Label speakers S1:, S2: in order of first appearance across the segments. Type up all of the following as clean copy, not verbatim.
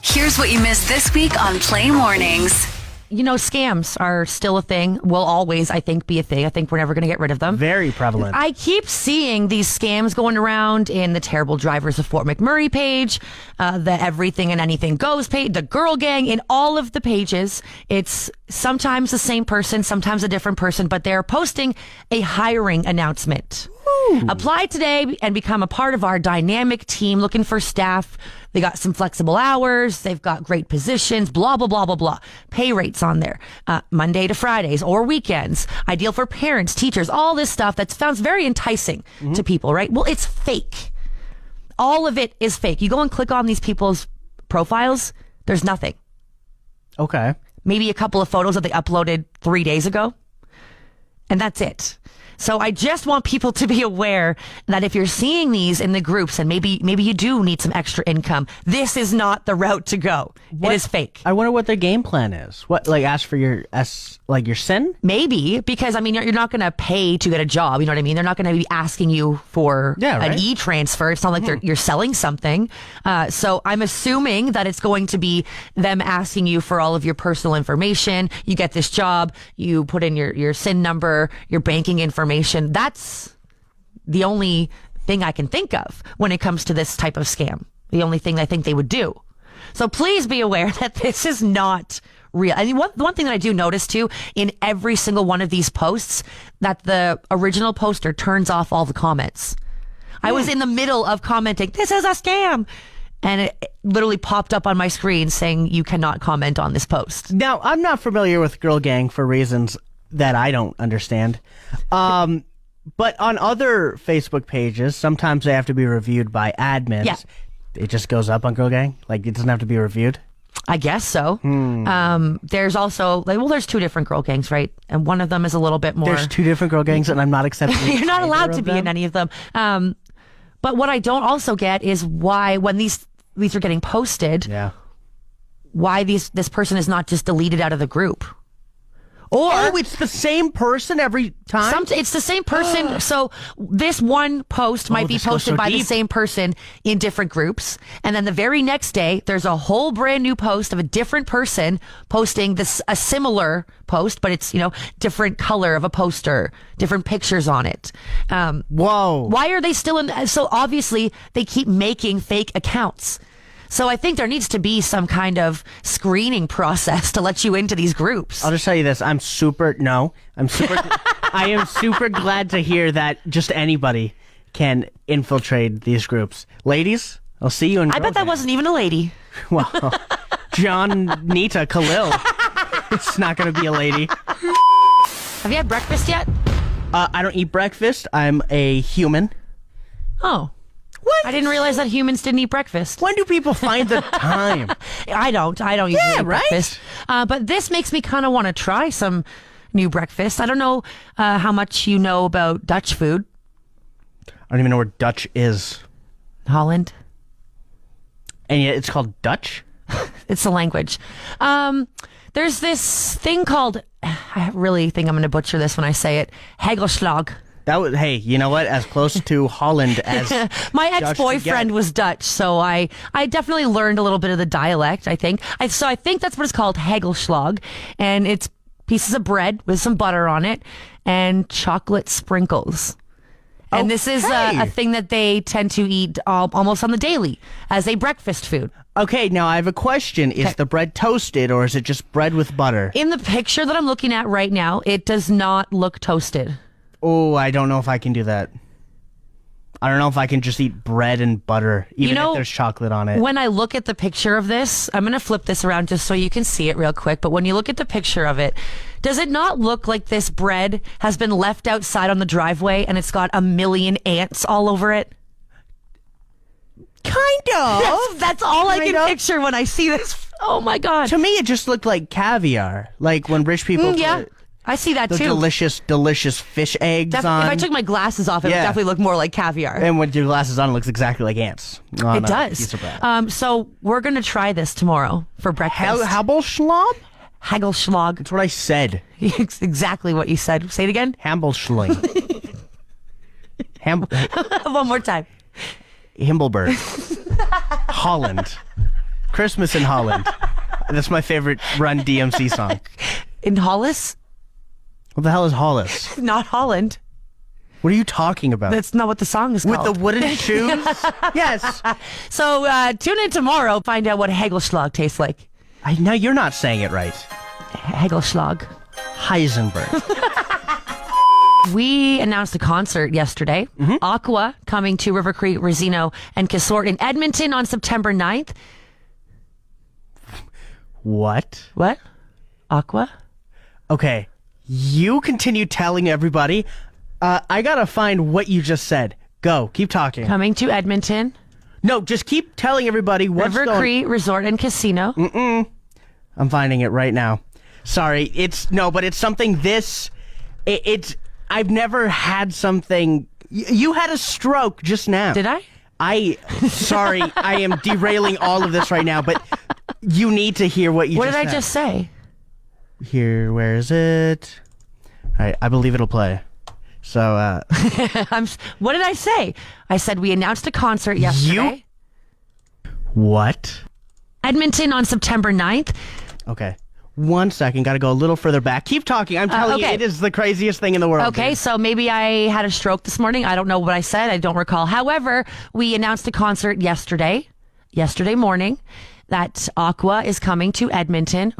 S1: Here's what you missed this week on Play Mornings.
S2: You know, scams are still a thing. Will always, I think, be a thing. I think we're never going to get rid of them.
S3: Very prevalent.
S2: I keep seeing these scams going around in the Terrible Drivers of Fort McMurray page, the Everything and Anything Goes page, the Girl Gang, in all of the pages. It's sometimes the same person, sometimes a different person, but they're posting a hiring announcement. Apply today and become a part of our dynamic team looking for staff. They got some flexible hours. They've got great positions, blah, blah, blah, blah, blah. Pay rates on there. Monday to Fridays or weekends. Ideal for parents, teachers, all this stuff that sounds very enticing to people, right? Well, it's fake. All of it is fake. You go and click on these people's profiles. There's nothing.
S3: Okay.
S2: Maybe a couple of photos that they uploaded 3 days ago. And that's it. So I just want people to be aware that if you're seeing these in the groups and maybe you do need some extra income, this is not the route to go. It is fake.
S3: I wonder what their game plan is. What, like, ask for your SIN?
S2: Maybe, because I mean you're not going to pay to get a job. You know what I mean? They're not going to be asking you for an e-transfer. It's not like you're selling something. So I'm assuming that it's going to be them asking you for all of your personal information. You get this job, you put in your SIN number, your banking information. That's the only thing I can think of when it comes to this type of scam. The only thing I think they would do. So please be aware that this is not real. And one thing that I do notice too, in every single one of these posts, that the original poster turns off all the comments. I was in the middle of commenting, "This is a scam." And it literally popped up on my screen saying you cannot comment on this post.
S3: Now, I'm not familiar with Girl Gang for reasons that I don't understand. But on other Facebook pages, sometimes they have to be reviewed by admins.
S2: Yeah.
S3: It just goes up on Girl Gang? Like, it doesn't have to be reviewed?
S2: I guess so. There's also, there's two different girl gangs, right? And one of them is a little bit more...
S3: There's two different girl gangs and I'm not accepting
S2: You're not allowed to be in any of them. But what I don't also get is why, when these are getting posted, why this person is not just deleted out of the group. Or
S3: it's the same person every time?
S2: It's the same person. So this one post might be posted by the same person in different groups. And then the very next day, there's a whole brand new post of a different person posting a similar post, but it's, different color of a poster, different pictures on it.
S3: Whoa.
S2: Why are they still in? So obviously they keep making fake accounts. So I think there needs to be some kind of screening process to let you into these groups.
S3: I'll just tell you this. I am super glad to hear that just anybody can infiltrate these groups. Ladies, I'll see you in
S2: I bet that wasn't even a lady.
S3: Well, John, Nita, Khalil. It's not going to be a lady.
S2: Have you had breakfast yet?
S3: I don't eat breakfast. I'm a human.
S2: Oh.
S3: What?
S2: I didn't realize that humans didn't eat breakfast.
S3: When do people find the time?
S2: I don't usually eat breakfast. But this makes me kind of want to try some new breakfast. I don't know how much you know about Dutch food.
S3: I don't even know where Dutch is.
S2: Holland.
S3: And yet it's called Dutch?
S2: It's the language. There's this thing called, I really think I'm going to butcher this when I say it, hagelslag.
S3: Hey, you know what? As close to Holland as
S2: my ex-boyfriend was Dutch, so I definitely learned a little bit of the dialect, I think. So I think that's what it's called, hagelslag. And it's pieces of bread with some butter on it and chocolate sprinkles. And this is a thing that they tend to eat almost on the daily as a breakfast food.
S3: Okay, now I have a question. Is the bread toasted or is it just bread with butter?
S2: In the picture that I'm looking at right now, it does not look toasted.
S3: Oh, I don't know if I can do that. I don't know if I can just eat bread and butter, even if there's chocolate on it.
S2: When I look at the picture of this, I'm going to flip this around just so you can see it real quick. But when you look at the picture of it, does it not look like this bread has been left outside on the driveway and it's got a million ants all over it?
S3: Kind of.
S2: That's all I can picture when I see this. Oh, my God.
S3: To me, it just looked like caviar. Like when rich people...
S2: I see that
S3: the
S2: too.
S3: delicious fish eggs on.
S2: If I took my glasses off, it would definitely look more like caviar.
S3: And with your glasses on, it looks exactly like ants.
S2: It does. So we're going to try this tomorrow for breakfast.
S3: Hagelschlag?
S2: Hagelschlag.
S3: That's what I said.
S2: It's exactly what you said. Say it again.
S3: Hagelschlag.
S2: One more time.
S3: Himmelberg. Holland. Christmas in Holland. That's my favorite Run DMC song.
S2: In Hollis?
S3: What the hell is Hollis?
S2: Not Holland.
S3: What are you talking about?
S2: That's not what the song is called.
S3: With the wooden shoes? Yes.
S2: So tune in tomorrow. Find out what Hagelschlag tastes like.
S3: Now you're not saying it right.
S2: Hagelschlag.
S3: Heisenberg.
S2: We announced a concert yesterday. Aqua coming to River Cree, Rosino, and Casort in Edmonton on September 9th.
S3: What?
S2: What? Aqua?
S3: Okay. You continue telling everybody. I gotta find what you just said. Go. Keep talking.
S2: Coming to Edmonton.
S3: No, just keep telling everybody what's
S2: River Cree Resort and Casino.
S3: I'm finding it right now. Sorry. But it's something it's I've never had something. You had a stroke just now.
S2: Did I?
S3: Sorry, I am derailing all of this right now, but you need to hear what you
S2: What
S3: just said.
S2: did I just say?
S3: Here, where is it? All right, I believe it'll play. So,
S2: what did I say? I said we announced a concert yesterday.
S3: What?
S2: Edmonton on September 9th.
S3: Okay. 1 second. Got to go a little further back. Keep talking. I'm telling you, it is the craziest thing in the world.
S2: Okay,
S3: dude.
S2: so maybe I had a stroke this morning. I don't know what I said. I don't recall. However, we announced a concert yesterday morning, that Aqua is going to Edmonton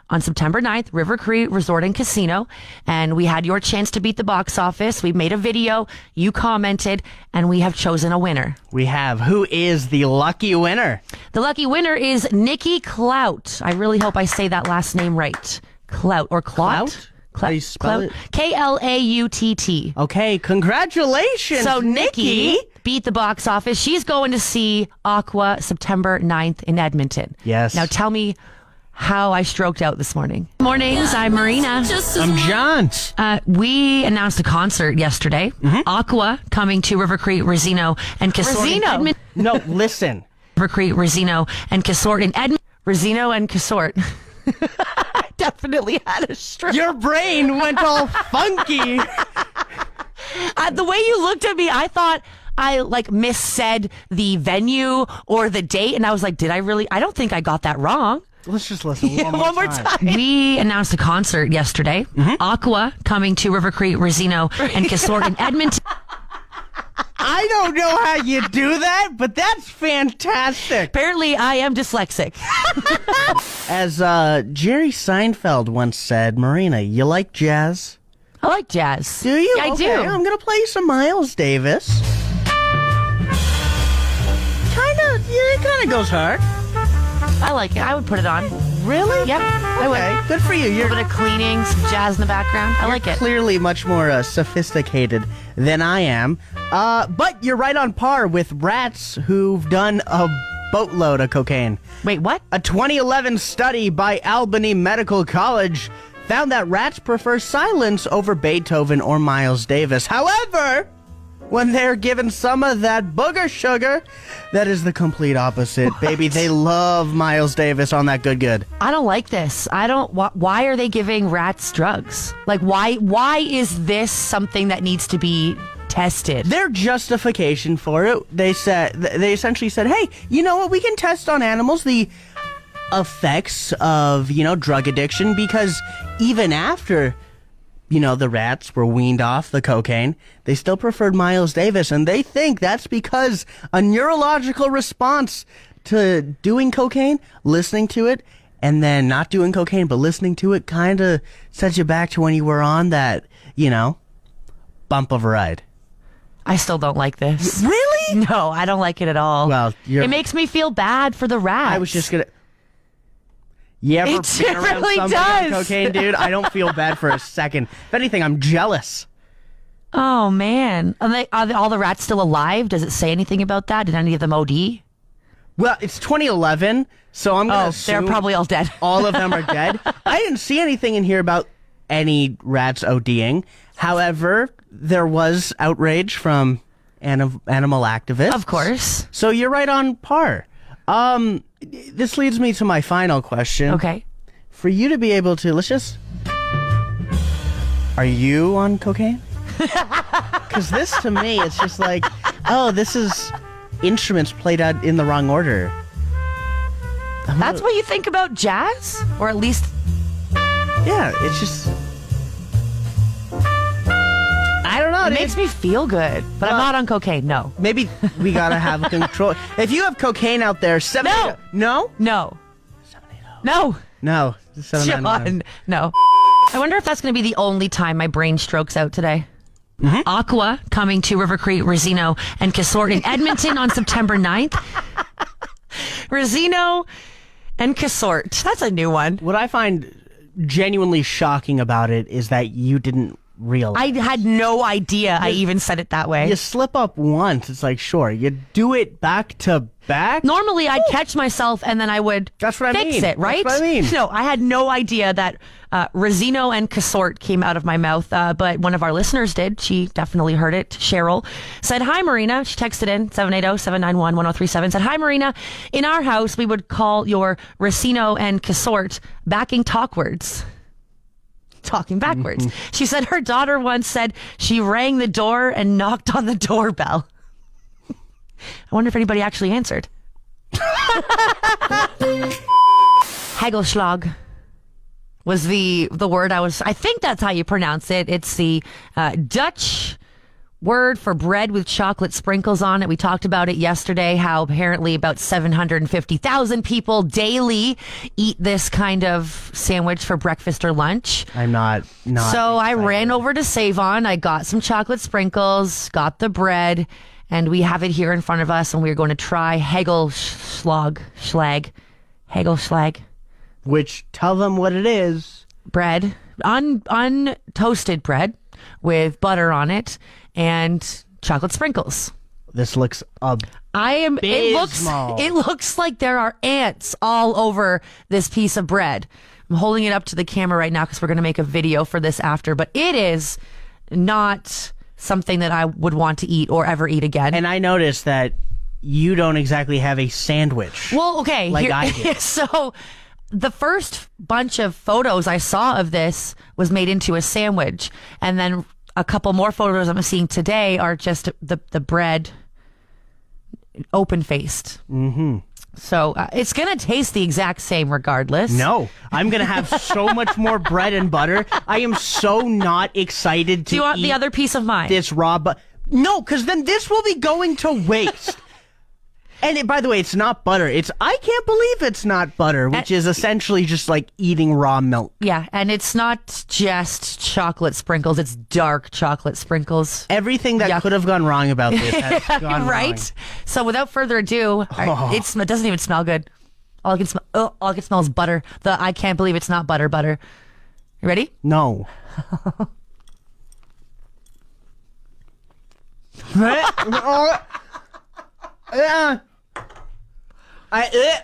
S2: on September 9th, River Cree Resort and Casino. And we had your chance to beat the box office. We made a video. You commented, and we have chosen a winner.
S3: We have. Who is the lucky winner?
S2: The lucky winner is Nikki Clout. I really hope I say that last name right. Clout or Clout?
S3: How do you spell it?
S2: Klautt.
S3: Okay, congratulations,
S2: So Nikki beat the box office. She's going to see Aqua September 9th in Edmonton.
S3: Yes.
S2: Now tell me how I stroked out this morning. Mornings, I'm Marina.
S3: I'm John.
S2: We announced a concert yesterday. Aqua coming to River Cree, Rosino, and Casort.
S3: No, listen.
S2: River Cree, Rosino, and Casort in Edmonton. Rosino and Casort. I definitely had a stroke.
S3: Your brain went all funky.
S2: The way you looked at me, I thought I missaid the venue or the date, and I was like, did I really? I don't think I got that wrong.
S3: Let's just listen one more time.
S2: We announced a concert yesterday. Aqua coming to River Cree, Rosino, and Casort in Edmonton.
S3: I don't know how you do that, but that's fantastic.
S2: Apparently, I am dyslexic.
S3: As Jerry Seinfeld once said, Marina, you like jazz?
S2: I like jazz.
S3: Do you?
S2: Yeah, I do.
S3: I'm going to play you some Miles Davis. It kind of goes hard.
S2: I like it. I would put it on.
S3: Really?
S2: Yep, I would.
S3: Good for you.
S2: A little bit of cleaning, some jazz in the background. I like it.
S3: Clearly much more sophisticated than I am. But you're right on par with rats who've done a boatload of cocaine.
S2: Wait, what?
S3: A 2011 study by Albany Medical College found that rats prefer silence over Beethoven or Miles Davis. However, when they're given some of that booger sugar, that is the complete opposite.
S2: What?
S3: Baby, they love Miles Davis on that good.
S2: I don't like this. Why are they giving rats drugs? Why is this something that needs to be tested?
S3: Their justification for it, they essentially said, hey, you know what? We can test on animals the effects of, drug addiction, because even after the rats were weaned off the cocaine, they still preferred Miles Davis, and they think that's because a neurological response to doing cocaine, listening to it, and then not doing cocaine, but listening to it kind of sets you back to when you were on that, bump of a ride.
S2: I still don't like this.
S3: Really?
S2: No, I don't like it at all.
S3: Well,
S2: it makes me feel bad for the rats.
S3: I was just going to... You ever been around
S2: really
S3: somebody
S2: does.
S3: on cocaine, dude? I don't feel bad for a second. If anything, I'm jealous.
S2: Oh, man. Are all the rats still alive? Does it say anything about that? Did any of them OD?
S3: Well, it's 2011, so I'm going to assume...
S2: they're probably all dead.
S3: All of them are dead. I didn't see anything in here about any rats ODing. However, there was outrage from animal activists.
S2: Of course.
S3: So you're right on par. This leads me to my final question.
S2: Okay.
S3: For you to be able to, are you on cocaine? Because this to me, it's just like, oh, this is instruments played out in the wrong order.
S2: That's what you think about jazz? Or at least...
S3: Yeah, it's just... I don't know.
S2: It makes me feel good, but I'm not on cocaine, no.
S3: Maybe we gotta have control. If you have cocaine out there, 780... No?
S2: No.
S3: 780.
S2: No.
S3: No. 791.
S2: John, no. I wonder if that's going to be the only time my brain strokes out today. Mm-hmm. Aqua coming to River Cree, Rosino, and Casort in Edmonton on September 9th. Rosino and Casort. That's a new one.
S3: What I find genuinely shocking about it is that you didn't realize.
S2: I had no idea I even said it that way.
S3: You slip up once, it's like, sure. You do it back to back.
S2: Normally, I'd catch myself and then I would
S3: That's what I
S2: fix
S3: mean.
S2: it, right?
S3: That's what I mean.
S2: No, I had no idea that Rosino and Casort came out of my mouth, but one of our listeners did. She definitely heard it. Cheryl said, "Hi, Marina." She texted in 780-791-1037. Said, "Hi, Marina. In our house, we would call your Rosino and Casort backing talkwords." Talking backwards. She said her daughter once said she rang the door and knocked on the doorbell. I wonder if anybody actually answered. Hagelschlag was the word I think that's how you pronounce it. It's the Dutch word for bread with chocolate sprinkles on it. We talked about it yesterday, how apparently about 750,000 people daily eat this kind of sandwich for breakfast or lunch.
S3: I'm not
S2: So
S3: excited.
S2: I ran over to Save-On. I got some chocolate sprinkles, got the bread, and we have it here in front of us, and we're going to try Hagelschlag.
S3: Which, tell them what it is.
S2: Bread, untoasted bread with butter on it and chocolate sprinkles.
S3: This looks
S2: It looks like there are ants all over this piece of bread. I'm holding it up to the camera right now because we're going to make a video for this after, but it is not something that I would want to eat or ever eat again.
S3: And I noticed that you don't exactly have a sandwich.
S2: Well, okay.
S3: Like I did.
S2: So the first bunch of photos I saw of this was made into a sandwich. And then a couple more photos I'm seeing today are just the bread open-faced. Mm-hmm. So it's going to taste the exact same regardless.
S3: No, I'm going to have so much more bread and butter. I am so not excited to
S2: Do you want
S3: eat
S2: the other piece of mine?
S3: this raw butter. No, because then this will be going to waste. And by the way, it's not butter. I can't believe it's not butter, which is essentially just like eating raw milk.
S2: Yeah, and it's not just chocolate sprinkles. It's dark chocolate sprinkles.
S3: Everything that could have gone wrong about this has gone
S2: right?
S3: wrong.
S2: So without further ado, it doesn't even smell good. All I can smell is butter. I can't believe it's not butter. You ready?
S3: No.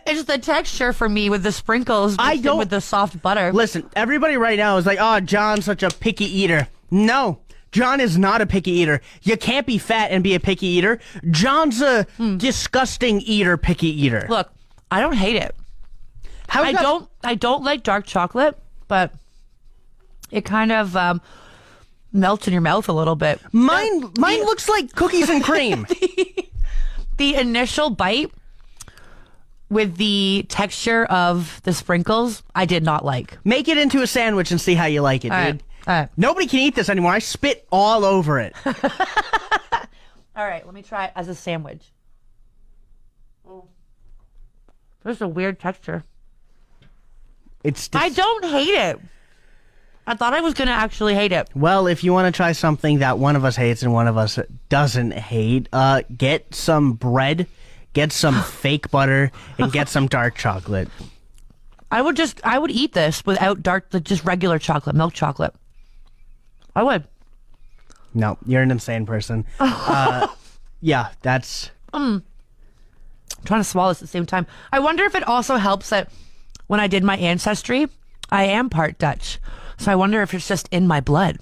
S2: It's the texture for me with the sprinkles with the soft butter.
S3: Listen, everybody right now is like, oh, John's such a picky eater. No, John is not a picky eater. You can't be fat and be a picky eater. John's a disgusting picky eater.
S2: Look, I don't hate it. I don't like dark chocolate, but it kind of melts in your mouth a little bit.
S3: Mine looks like cookies and cream.
S2: The initial bite with the texture of the sprinkles, I did not like.
S3: Make it into a sandwich and see how you like it, dude.
S2: All right.
S3: Nobody can eat this anymore. I spit all over it.
S2: All right, let me try it as a sandwich. There's a weird texture. I don't hate it. I thought I was going to actually hate it.
S3: Well, if you want to try something that one of us hates and one of us doesn't hate, get some bread, get some fake butter, and get some dark chocolate.
S2: I would eat this without just regular chocolate, milk chocolate. I would.
S3: No, you're an insane person. Yeah, that's...
S2: I'm trying to swallow this at the same time. I wonder if it also helps that when I did my ancestry, I am part Dutch. So I wonder if it's just in my blood.